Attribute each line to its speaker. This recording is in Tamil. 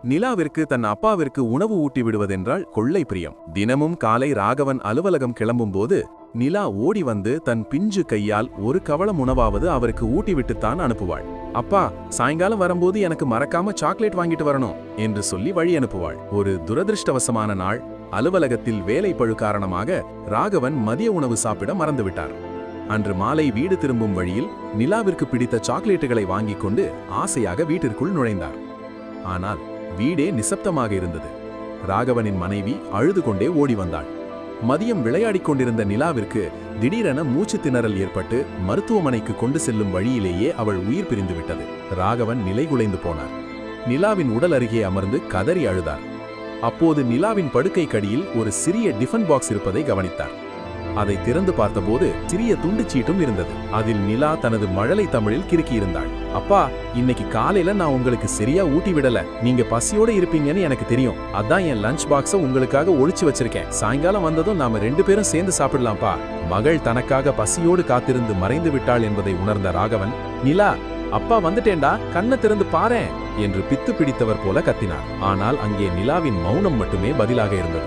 Speaker 1: நிலாவிற்கு தன் அப்பாவிற்கு உணவு ஊட்டி விடுவதென்றால் கொள்ளை பிரியம். தினமும் காலை ராகவன் அலுவலகம் கிளம்பும்போது நிலா ஓடி வந்து தன் பிஞ்சு கையால் ஒரு கவளம் உணவாவது அவருக்கு ஊட்டிவிட்டுத்தான் அனுப்புவாள். அப்பா, சாயங்காலம் வரும்போது எனக்கு மறக்காம சாக்லேட் வாங்கிட்டு வரணும் என்று சொல்லி வழி அனுப்புவாள். ஒரு துரதிருஷ்டவசமான நாள், அலுவலகத்தில் வேலை பழு காரணமாக ராகவன் மதிய உணவு சாப்பிட மறந்துவிட்டார். அன்று மாலை வீடு திரும்பும் வழியில் நிலாவிற்கு பிடித்த சாக்லேட்டுகளை வாங்கிக் கொண்டு ஆசையாக வீட்டிற்குள் நுழைந்தார். ஆனால் வீடே நிசப்தமாக இருந்தது. ராகவனின் மனைவி அழுது கொண்டே ஓடி வந்தாள். மதியம் விளையாடிக் கொண்டிருந்த நிலாவிற்கு திடீரென மூச்சு திணறல் ஏற்பட்டு மருத்துவமனைக்கு கொண்டு செல்லும் வழியிலேயே அவள் உயிர் பிரிந்துவிட்டது. ராகவன் நிலைகுலைந்து போனார். நிலாவின் உடல் அருகே அமர்ந்து கதறி அழுதார். அப்போது நிலாவின் படுக்கை கடியில் ஒரு சிறிய டிஃபன் பாக்ஸ் இருப்பதை கவனித்தார். அதை திறந்து பார்த்தபோது சிறிய துண்டு சீட்டும் இருந்தது. அதில் நிலா தனது மழலை தமிழில் கிறுக்கியிருந்தாள். அப்பா, இன்னைக்கு காலையில நான் உங்களுக்கு சரியா ஊட்டி விடல. நீங்க பசியோட இருப்பீங்கன்னு எனக்கு தெரியும். அதான் என் லஞ்ச் பாக்ஸ உங்களுக்காக ஒளிச்சு வச்சிருக்கேன். சாயங்காலம் வந்ததும் நாம 2 பேரும் சேர்ந்து சாப்பிடலாம்ப்பா. மகள் தனக்காக பசியோடு காத்திருந்து மறைந்து விட்டாள் என்பதை உணர்ந்த ராகவன், நிலா, அப்பா வந்துட்டேன்டா, கண்ணை திறந்து பாரேன் என்று பித்து பிடித்தவர் போல கத்தினார். ஆனால் அங்கே நிலாவின் மௌனம் மட்டுமே பதிலாக இருந்தது.